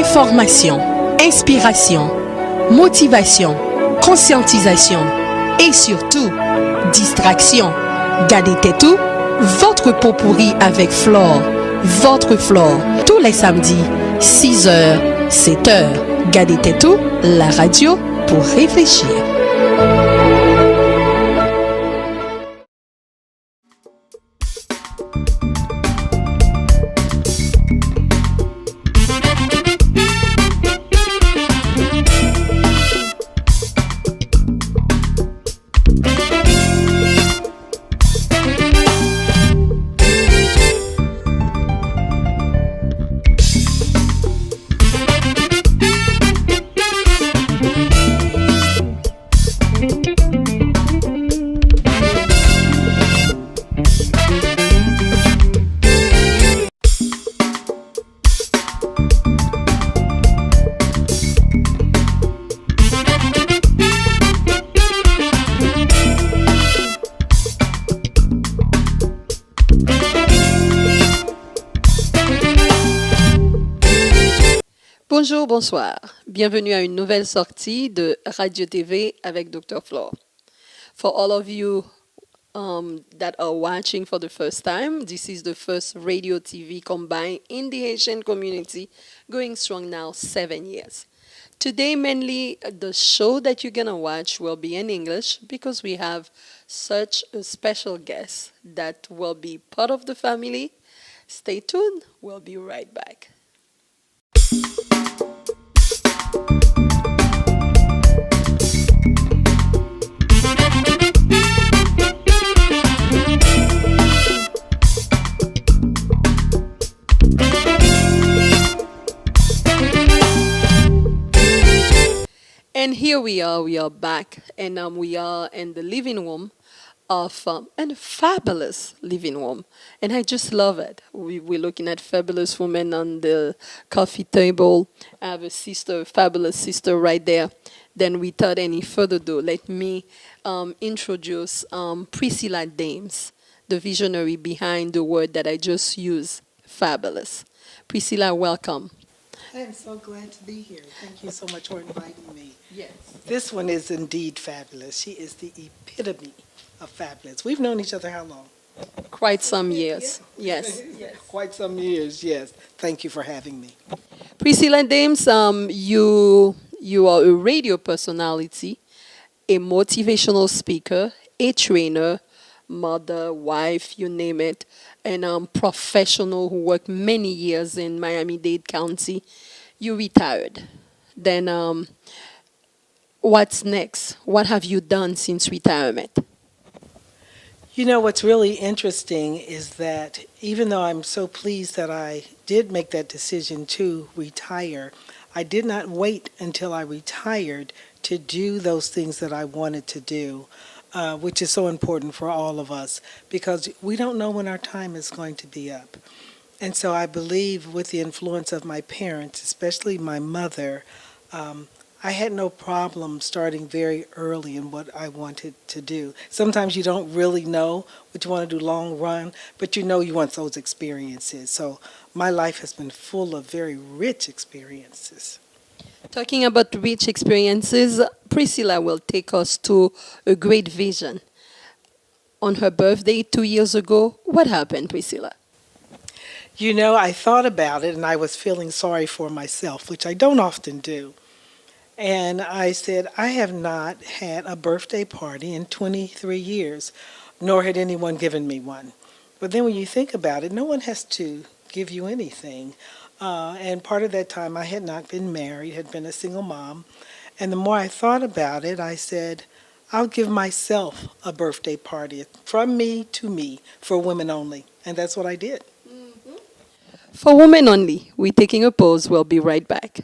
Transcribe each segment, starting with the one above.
Information, inspiration, motivation, conscientisation et surtout, distraction. Gardez tout, votre pot pourri avec Flore. Votre Flore, tous les samedis, 6h, 7h. Gardez tout, la radio pour réfléchir. Bonjour, bonsoir. Bienvenue à une nouvelle sortie de RadioTv avec Dr. Flore. For all of you that are watching for the first time, this is the first RadioTv combined in the Haitian community, going strong now 7 years. Today, mainly the show that you're going to watch will be in English because we have such a special guest that will be part of the family. Stay tuned. We'll be right back. And here we are back, and we are in the living room of a fabulous living room, and I just love it. We're looking at fabulous women on the coffee table. I have a fabulous sister right there. Then without any further ado, let me introduce Priscilla Dames, the visionary behind the word that I just used, fabulous. Priscilla, welcome. I am so glad to be here. Thank you so much for inviting me. Yes. This one is indeed fabulous. She is the epitome of fabulous. We've known each other how long? Quite some years. Yes. Quite some years, yes. Thank you for having me. Priscilla Dames, you are a radio personality, a motivational speaker, a trainer, mother, wife, you name it, and professional who worked many years in Miami-Dade County. You retired. Then what's next? What have you done since retirement? You know, what's really interesting is that even though I'm so pleased that I did make that decision to retire, I did not wait until I retired to do those things that I wanted to do. Which is so important for all of us because we don't know when our time is going to be up. And so I believe with the influence of my parents, especially my mother, I had no problem starting very early in what I wanted to do. Sometimes you don't really know what you want to do long run, but you know you want those experiences. So my life has been full of very rich experiences. Talking about rich experiences, Priscilla will take us to a great vision. On her birthday 2 years ago, what happened, Priscilla? You know, I thought about it and I was feeling sorry for myself, which I don't often do. And I said, I have not had a birthday party in 23 years, nor had anyone given me one. But then when you think about it, no one has to give you anything. And part of that time I had not been married, had been a single mom. And the more I thought about it, I said, I'll give myself a birthday party from me to me for women only. And that's what I did. Mm-hmm. For women only, we're taking a pause. We'll be right back.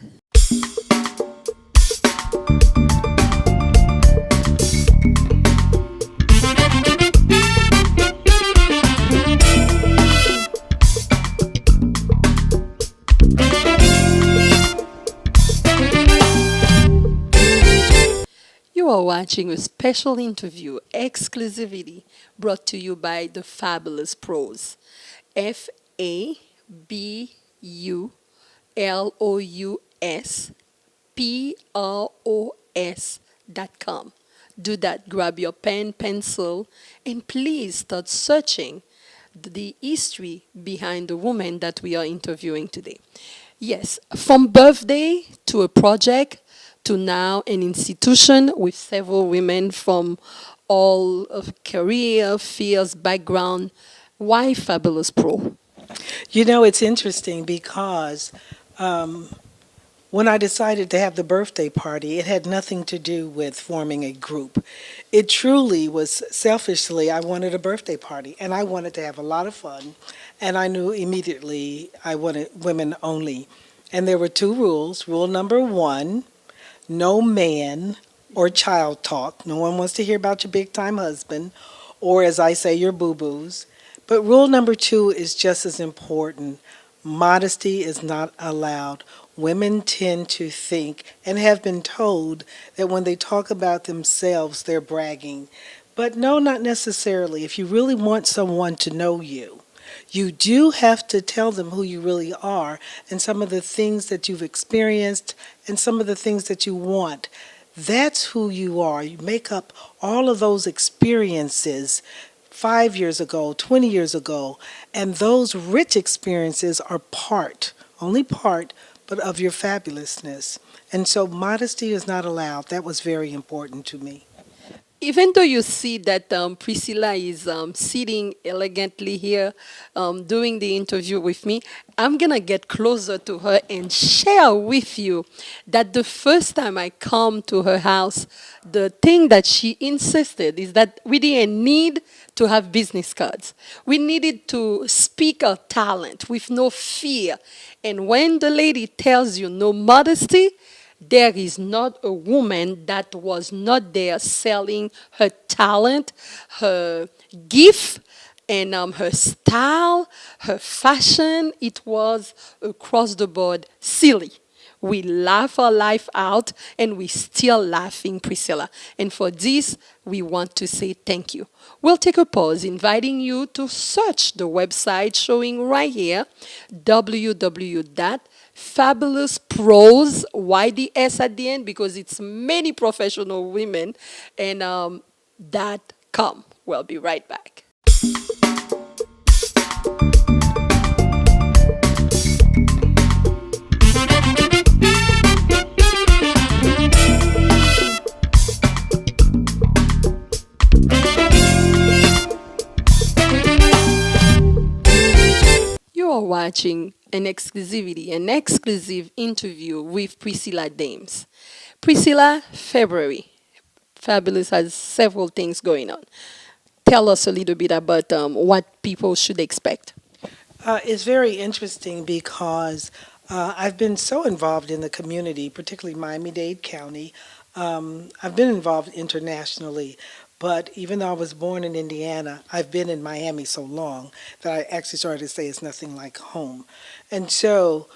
You are watching a special interview, exclusivity, brought to you by the Fabulouspros. Fabulouspros. Fabulous.com. Do that. Grab your pen, pencil, and please start searching the history behind the woman that we are interviewing today. Yes, from birthday to a project to now an institution with several women from all of career, fields, background. Why Fabulous Pro? You know, it's interesting because when I decided to have the birthday party, it had nothing to do with forming a group. It truly was selfishly, I wanted a birthday party and I wanted to have a lot of fun. And I knew immediately I wanted women only. And there were two rules. Rule number one, no man or child talk. No one wants to hear about your big time husband or, as I say, your boo boos. But rule number two is just as important. Modesty is not allowed. Women tend to think and have been told that when they talk about themselves, they're bragging. But no, not necessarily. If you really want someone to know you, you do have to tell them who you really are and some of the things that you've experienced and some of the things that you want. That's who you are. You make up all of those experiences 5 years ago, 20 years ago, and those rich experiences are part, only part, but of your fabulousness. And so modesty is not allowed. That was very important to me. Even though you see that Priscilla is sitting elegantly here doing the interview with me, I'm going to get closer to her and share with you that the first time I come to her house, the thing that she insisted is that we didn't need to have business cards. We needed to speak our talent with no fear. And when the lady tells you no modesty, there is not a woman that was not there selling her talent, her gift, and her style, her fashion. It was across the board silly. We laugh our life out and we still laughing, Priscilla. And for this, we want to say thank you. We'll take a pause, inviting you to search the website showing right here, www.Fabulouspros, why the S at the end? Because it's many professional women, and .com. We'll be right back. You are watching an exclusive interview with Priscilla Dames. Priscilla, February. Fabulous has several things going on. Tell us a little bit about what people should expect. It's very interesting because I've been so involved in the community, particularly Miami-Dade County. I've been involved internationally, but even though I was born in Indiana, I've been in Miami so long that I actually started to say it's nothing like home. And so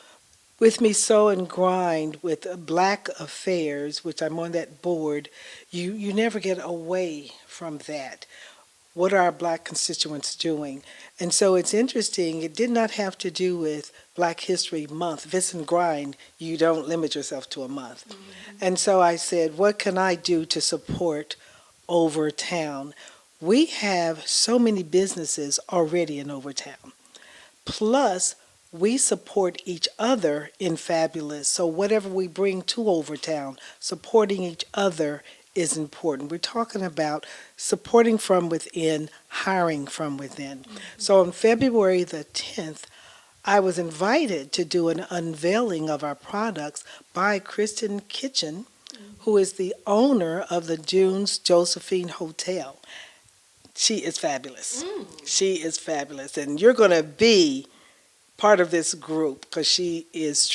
with me so ingrined with Black Affairs, which I'm on that board, you never get away from that. What are our Black constituents doing? And so it's interesting, it did not have to do with Black History Month. If it's in grind, you don't limit yourself to a month. Mm-hmm. And so I said, what can I do to support Overtown? We have so many businesses already in Overtown. Plus, we support each other in Fabulous. So whatever we bring to Overtown, supporting each other is important. We're talking about supporting from within, hiring from within. Mm-hmm. So on February the 10th, I was invited to do an unveiling of our products by Kristen Kitchen, who is the owner of the Dunes Josephine Hotel. She is fabulous. She is fabulous. And you're going to be part of this group because she is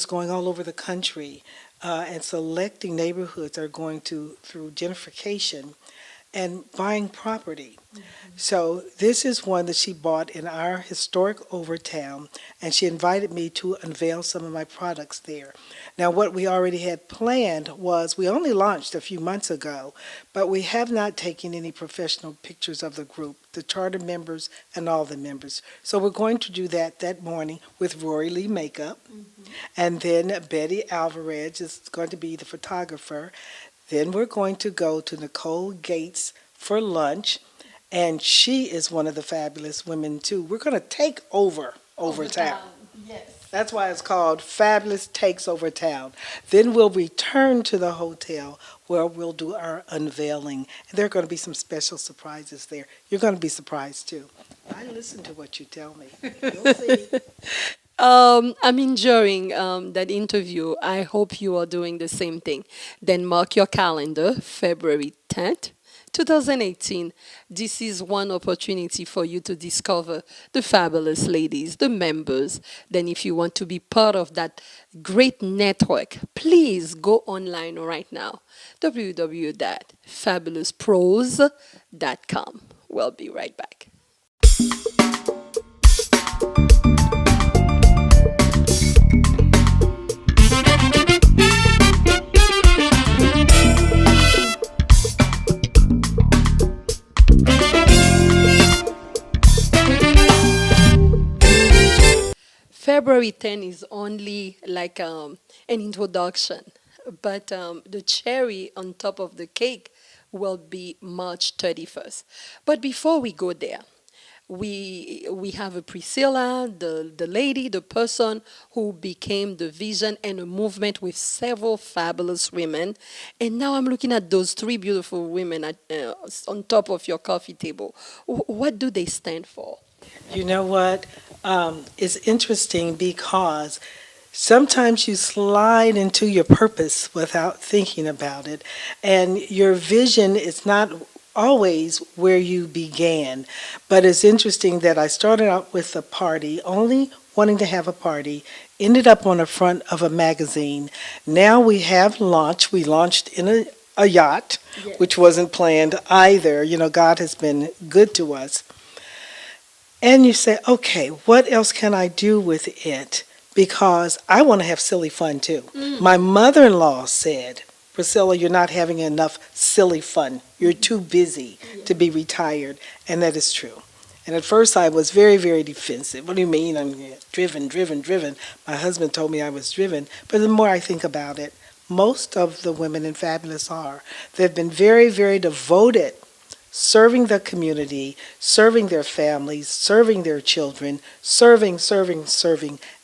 going all over the country and selecting neighborhoods that are going through gentrification and buying property. Mm-hmm. So this is one that she bought in our historic Overtown, and she invited me to unveil some of my products there. Now, what we already had planned was, we only launched a few months ago, but we have not taken any professional pictures of the group, the charter members and all the members. So we're going to do that morning with Rory Lee Makeup. Mm-hmm. And then Betty Alvarez is going to be the photographer. Then we're going to go to Nicole Gates for lunch. And she is one of the fabulous women, too. We're going to take over town. Yes. That's why it's called Fabulous Takes Over Town. Then we'll return to the hotel where we'll do our unveiling. And there are going to be some special surprises there. You're going to be surprised, too. I listen to what you tell me. You'll see. I'm enjoying that interview. I hope you are doing the same thing. Then mark your calendar, February 10th. 2018, this is one opportunity for you to discover the fabulous ladies, the members. Then if you want to be part of that great network, please go online right now, www.fabulouspros.com. We'll be right back. February 10 is only like an introduction, but the cherry on top of the cake will be March 31st. But before we go there, we have a Priscilla, the lady, the person who became the vision and a movement with several fabulous women. And now I'm looking at those three beautiful women on top of your coffee table. What do they stand for? You know what? It's interesting because sometimes you slide into your purpose without thinking about it, and your vision is not always where you began. But it's interesting that I started out with a party, only wanting to have a party, ended up on the front of a magazine. Now we have launched. We launched in a yacht, Yes. which wasn't planned either. You know, God has been good to us. And you say, okay, what else can I do with it? Because I want to have silly fun too. My mother-in-law said, Priscilla, you're not having enough silly fun. You're too busy to be retired. And that is true. And at first I was very, very defensive. What do you mean? I'm driven. My husband told me I was driven. But the more I think about it, most of the women in Fabulous are. They've been very, very devoted, serving the community, serving their families, serving their children, serving,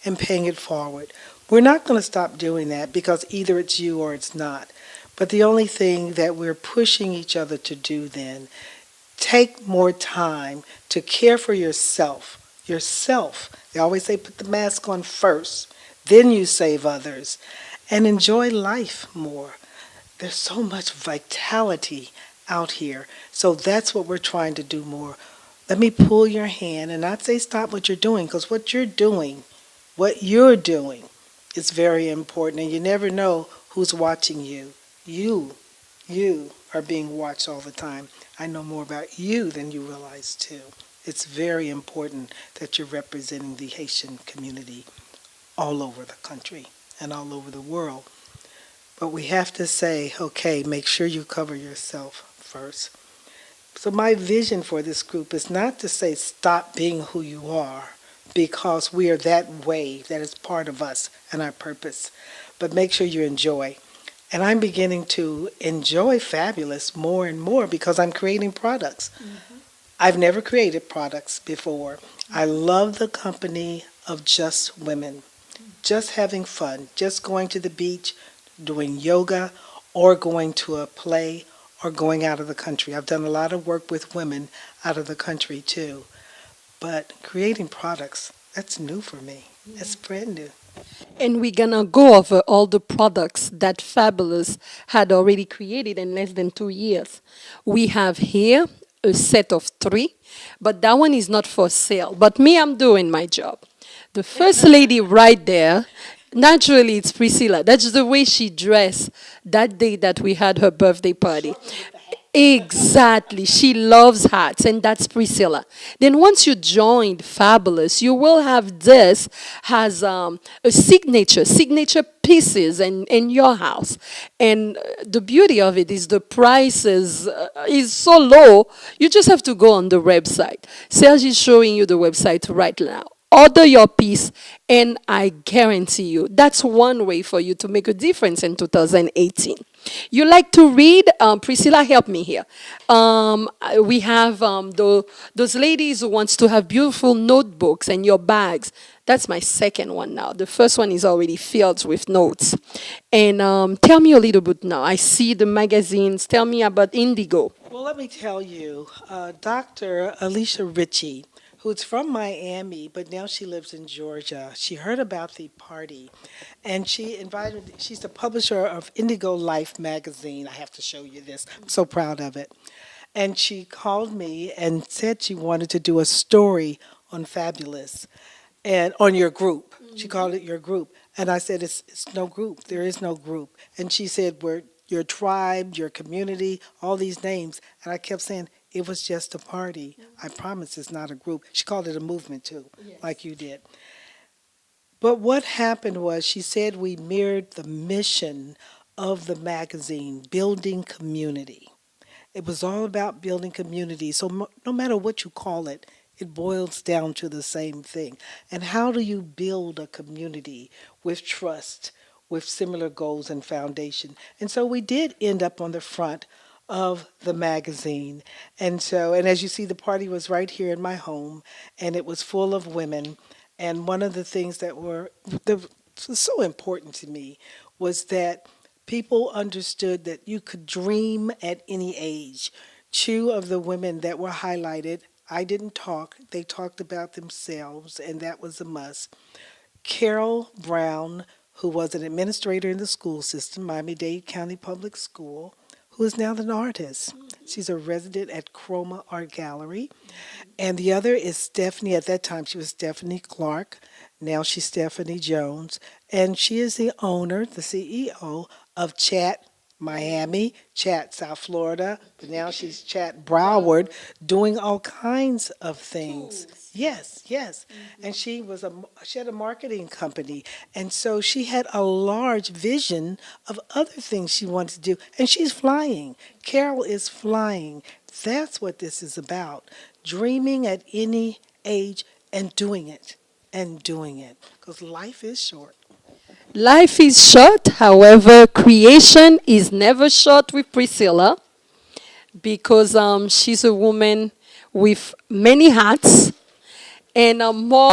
and paying it forward. We're not going to stop doing that because either it's you or it's not. But the only thing that we're pushing each other to do then, take more time to care for yourself. Yourself. They always say put the mask on first, then you save others. And enjoy life more. There's so much vitality out here. So that's what we're trying to do more. Let me pull your hand and not say stop what you're doing, because what you're doing is very important, and you never know who's watching you. You are being watched all the time. I know more about you than you realize too. It's very important that you're representing the Haitian community all over the country and all over the world. But we have to say, okay, make sure you cover yourself first. So my vision for this group is not to say stop being who you are, because we are that way, that is part of us and our purpose. But make sure you enjoy. And I'm beginning to enjoy Fabulous more and more because I'm creating products. I've never created products before. I love the company of just women, just having fun, just going to the beach, doing yoga, or going to a play, or going out of the country. I've done a lot of work with women out of the country too. But creating products, that's new for me. It's brand new. And we're gonna go over all the products that Fabulous had already created in less than 2 years. We have here a set of 3, but that one is not for sale. But me, I'm doing my job. The first lady right there, naturally it's Priscilla. That's the way she dressed that day that we had her birthday party. Exactly. She loves hats, and that's Priscilla. Then once you joined Fabulous, you will have this as a signature pieces in your house. And the beauty of it is the price is so low, you just have to go on the website. Serge is showing you the website right now. Order your piece And I guarantee you, that's one way for you to make a difference in 2018. You like to read? Priscilla, help me here. We have those ladies who wants to have beautiful notebooks and your bags. That's my second one now. The first one is already filled with notes. And tell me a little bit now. I see the magazines. Tell me about Indigo. Well, let me tell you, Dr. Alicia Ritchie, who's from Miami, but now she lives in Georgia. She heard about the party, and she invited. She's the publisher of Indigo Life magazine. I have to show you this. I'm so proud of it. And she called me and said she wanted to do a story on Fabulous and on your group. She called it your group. And I said, it's no group. There is no group. And she said, we're your tribe, your community, all these names. And I kept saying, it was just a party. I promise it's not a group. She called it a movement too, like you did. But what happened was she said we mirrored the mission of the magazine, building community. It was all about building community. So no matter what you call it, it boils down to the same thing. And how do you build a community with trust, with similar goals and foundation? And so we did end up on the front of the magazine. And as you see, the party was right here in my home, and it was full of women. And one of the things that was so important to me was that people understood that you could dream at any age. Two of the women that were highlighted, I didn't talk. They talked about themselves, and that was a must. Carol Brown, who was an administrator in the school system, Miami-Dade County Public School, who is now an artist. She's a resident at Chroma Art Gallery. And the other is Stephanie. At that time, she was Stephanie Clark. Now she's Stephanie Jones. And she is the owner, the CEO of Chat Miami, Chat South Florida, but now she's Chat Broward, doing all kinds of things. Tools. Yes. And she had a marketing company, and so she had a large vision of other things she wanted to do, and she's flying. Carol is flying. That's what this is about, dreaming at any age and doing it, because life is short. Life is short, however, creation is never short with Priscilla because she's a woman with many hats and more